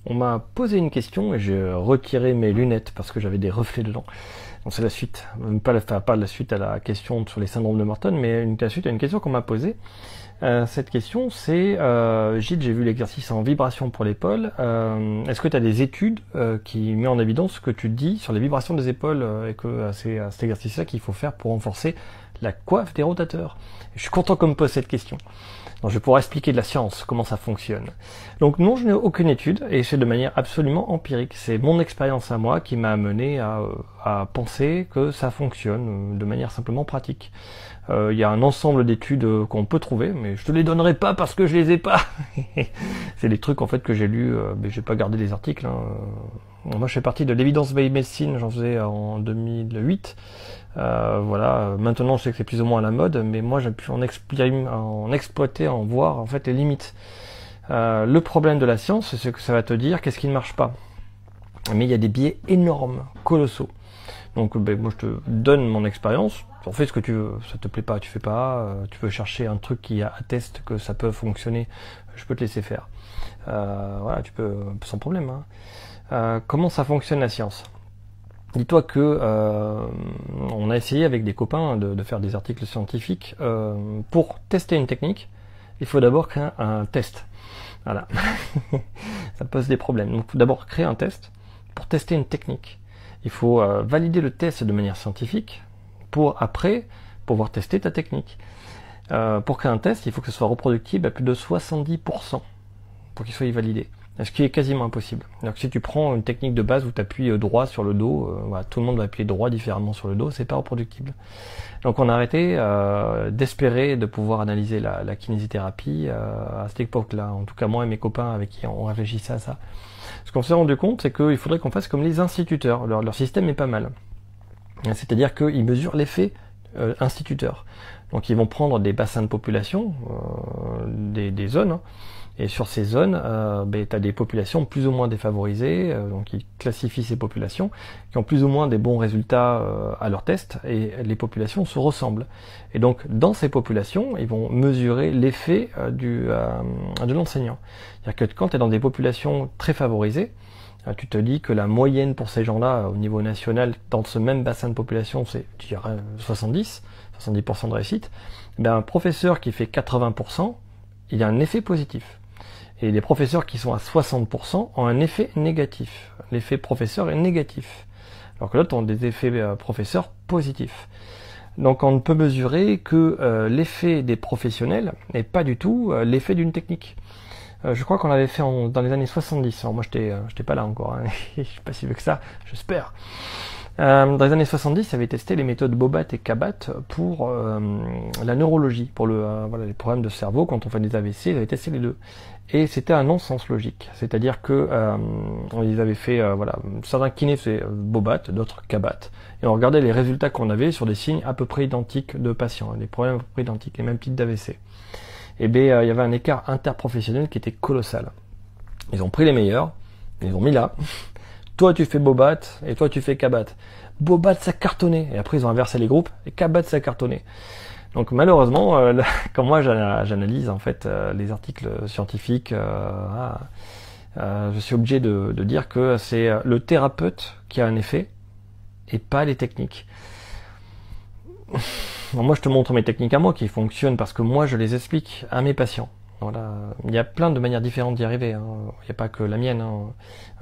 On m'a posé une question et j'ai retiré mes lunettes parce que j'avais des reflets dedans. Donc c'est la suite, pas la suite à la question sur les syndromes de Morton, mais la suite à une question qu'on m'a posée. Cette question, c'est Gilles, j'ai vu l'exercice en vibration pour l'épaule. Est-ce que tu as des études qui mettent en évidence ce que tu dis sur les vibrations des épaules et que c'est cet exercice-là qu'il faut faire pour renforcer la coiffe des rotateurs? Je suis content qu'on me pose cette question. Donc, je vais pouvoir expliquer de la science, comment ça fonctionne. Donc non, je n'ai aucune étude, et c'est de manière absolument empirique. C'est mon expérience à moi qui m'a amené à penser que ça fonctionne de manière simplement pratique. Il y a un ensemble d'études qu'on peut trouver, mais je te les donnerai pas parce que je les ai pas. C'est des trucs en fait que j'ai lus, mais j'ai pas gardé les articles. Moi, je fais partie de l'Evidence-Based Medicine, j'en faisais en 2008. Voilà, maintenant je sais que c'est plus ou moins à la mode, mais moi j'ai pu en exploiter, en voir en fait les limites. Le problème de la science, c'est que ça va te dire qu'est-ce qui ne marche pas. Mais il y a des biais énormes, colossaux. Donc moi je te donne mon expérience, tu en fais ce que tu veux, ça te plaît pas, tu fais pas, tu veux chercher un truc qui atteste que ça peut fonctionner, je peux te laisser faire. Voilà, tu peux, sans problème. Comment ça fonctionne la science? Dis-toi que on a essayé avec des copains de faire des articles scientifiques. Pour tester une technique, il faut d'abord créer un test. Voilà. Ça pose des problèmes. Donc, il faut d'abord créer un test pour tester une technique. Il faut valider le test de manière scientifique pour après pouvoir tester ta technique. Pour créer un test, il faut que ce soit reproductible à plus de 70% pour qu'il soit validé. Ce qui est quasiment impossible. Alors que si tu prends une technique de base où tu appuies droit sur le dos, voilà, tout le monde va appuyer droit différemment sur le dos, c'est pas reproductible. Donc on a arrêté d'espérer de pouvoir analyser la kinésithérapie à cette époque-là. En tout cas moi et mes copains avec qui on réfléchissait à ça. Ce qu'on s'est rendu compte, c'est qu'il faudrait qu'on fasse comme les instituteurs. Leur système est pas mal. C'est-à-dire qu'ils mesurent l'effet instituteur. Donc ils vont prendre des bassins de population, des zones, et sur ces zones, tu as des populations plus ou moins défavorisées, donc ils classifient ces populations, qui ont plus ou moins des bons résultats à leur test, et les populations se ressemblent. Et donc dans ces populations, ils vont mesurer l'effet de l'enseignant. C'est-à-dire que quand tu es dans des populations très favorisées, tu te dis que la moyenne pour ces gens-là, au niveau national, dans ce même bassin de population, c'est, je dirais, 70% de réussite. Un professeur qui fait 80%, il a un effet positif. Et les professeurs qui sont à 60% ont un effet négatif. L'effet professeur est négatif. Alors que l'autre ont des effets professeurs positifs. Donc on ne peut mesurer que l'effet des professionnels et pas du tout l'effet d'une technique. Je crois qu'on l'avait fait dans les années 70. Alors moi j'étais pas là encore, hein. Je suis pas si vieux que ça, j'espère. Dans les années 70, ils avaient testé les méthodes Bobat et Kabat pour la neurologie, pour voilà, les problèmes de cerveau. Quand on fait des AVC, ils avaient testé les deux. Et c'était un non-sens logique. C'est-à-dire que ils avaient fait, voilà, certains kinés faisaient Bobat, d'autres Kabat. Et on regardait les résultats qu'on avait sur des signes à peu près identiques de patients, des problèmes à peu près identiques, les mêmes types d'AVC. Et bien, il y avait un écart interprofessionnel qui était colossal. Ils ont pris les meilleurs, ils les ont mis là. Toi tu fais Bobat et toi tu fais Kabat. Bobat ça cartonnait. Et après ils ont inversé les groupes et Kabat ça cartonnait. Donc malheureusement, quand moi j'analyse en fait les articles scientifiques, je suis obligé de dire que c'est le thérapeute qui a un effet et pas les techniques. Alors moi je te montre mes techniques à moi qui fonctionnent parce que moi je les explique à mes patients. Voilà. Il y a plein de manières différentes d'y arriver, hein. Il n'y a pas que la mienne, hein.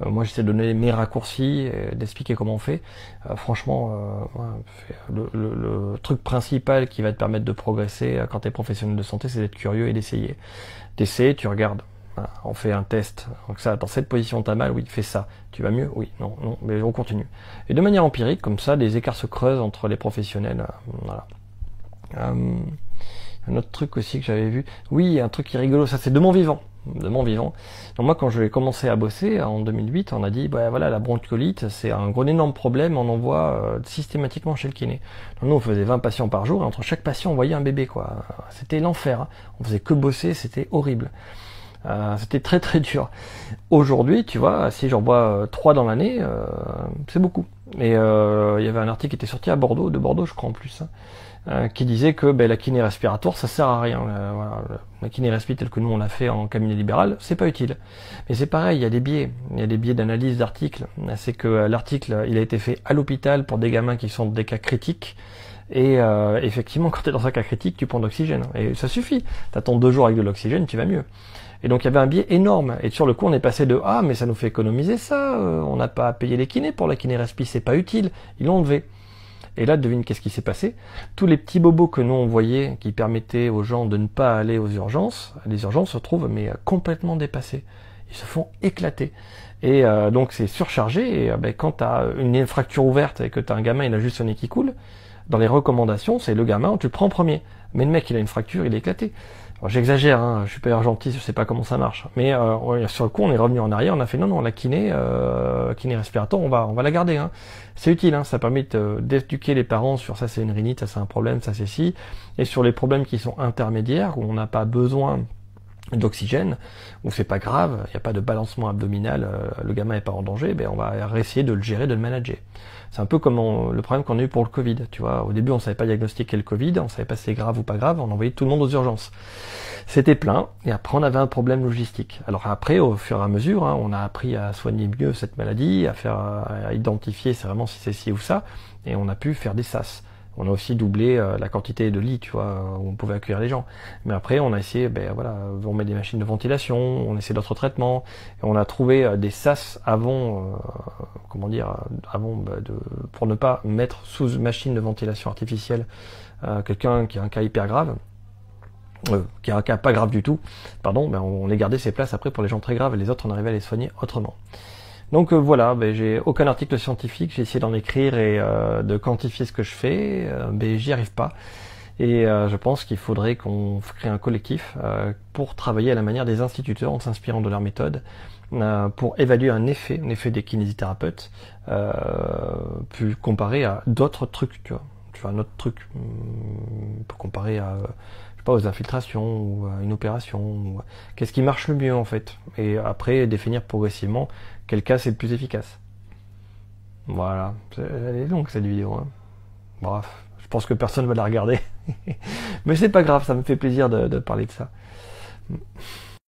Moi j'essaie de donner mes raccourcis, d'expliquer comment on fait. Franchement, le truc principal qui va te permettre de progresser quand tu es professionnel de santé, c'est d'être curieux et d'essayer. T'essaies, tu regardes. Voilà. On fait un test. Donc ça, dans cette position t'as mal, oui, fais ça. Tu vas mieux? Oui, non, mais on continue. Et de manière empirique, comme ça, des écarts se creusent entre les professionnels. Voilà. Un autre truc aussi que j'avais vu, oui, un truc qui est rigolo, ça c'est de mon vivant. Donc moi quand je vais commencer à bosser en 2008, on a dit voilà, la bronchiolite c'est un gros énorme problème, on en voit systématiquement chez le kiné. Donc nous on faisait 20 patients par jour et entre chaque patient on voyait un bébé quoi. C'était l'enfer, hein. On faisait que bosser, c'était horrible. C'était très très dur. Aujourd'hui, tu vois, si j'en vois 3 dans l'année, c'est beaucoup. Et il y avait un article qui était sorti à Bordeaux, de Bordeaux je crois en plus, hein. qui disait que la kiné respiratoire, ça sert à rien. Voilà, la kiné respi telle que nous on l'a fait en cabinet libéral, c'est pas utile. Mais c'est pareil, il y a des biais. Il y a des biais d'analyse d'articles. C'est que l'article, il a été fait à l'hôpital pour des gamins qui sont des cas critiques. Et effectivement, quand tu es dans un cas critique, tu prends de l'oxygène. Et ça suffit. T'attends 2 jours avec de l'oxygène, tu vas mieux. Et donc il y avait un biais énorme. Et sur le coup, on est passé de mais ça nous fait économiser ça. On n'a pas à payer les kinés pour la kiné respi, c'est pas utile. Ils l'ont enlevé. Et là, devine qu'est-ce qui s'est passé. Tous les petits bobos que nous on voyait, qui permettaient aux gens de ne pas aller aux urgences, les urgences se trouvent complètement dépassées. Ils se font éclater. Et donc c'est surchargé. Et quand tu as une fracture ouverte et que tu as un gamin, il a juste son nez qui coule, dans les recommandations, c'est le gamin, tu le prends en premier. Mais le mec, il a une fracture, il est éclaté. J'exagère, hein, je suis pas gentil, je sais pas comment ça marche. Mais sur le coup, on est revenu en arrière, on a fait non, la kiné respiratoire, on va la garder. Hein. C'est utile, hein, ça permet d'éduquer les parents sur ça c'est une rhinite, ça c'est un problème, ça c'est ci. Et sur les problèmes qui sont intermédiaires, où on n'a pas besoin d'oxygène, où c'est pas grave, il n'y a pas de balancement abdominal, le gamin est pas en danger, on va essayer de le gérer, de le manager. C'est un peu comme le problème qu'on a eu pour le Covid, tu vois. Au début, on savait pas diagnostiquer le Covid, on savait pas si c'était grave ou pas grave, on envoyait tout le monde aux urgences. C'était plein, et après on avait un problème logistique. Alors après, au fur et à mesure, on a appris à soigner mieux cette maladie, à identifier vraiment si c'est ci ou ça, et on a pu faire des SAS. On a aussi doublé la quantité de lits, tu vois, où on pouvait accueillir les gens. Mais après, on a essayé, on met des machines de ventilation, on essaie d'autres traitements, et on a trouvé des SAS avant, pour ne pas mettre sous machine de ventilation artificielle quelqu'un qui a un cas hyper grave, qui a un cas pas grave du tout, on les gardait ces places après pour les gens très graves, et les autres, on arrivait à les soigner autrement. Donc voilà, j'ai aucun article scientifique, j'ai essayé d'en écrire et de quantifier ce que je fais, j'y arrive pas. Et je pense qu'il faudrait qu'on crée un collectif pour travailler à la manière des instituteurs en s'inspirant de leur méthode, pour évaluer un effet des kinésithérapeutes, puis comparer à d'autres trucs, tu vois, un autre truc, pour comparer à aux infiltrations ou à une opération, ou qu'est-ce qui marche le mieux en fait, et après définir progressivement quel cas c'est le plus efficace. Voilà, elle est longue cette vidéo, hein. Bref, je pense que personne va la regarder, mais c'est pas grave, ça me fait plaisir de parler de ça.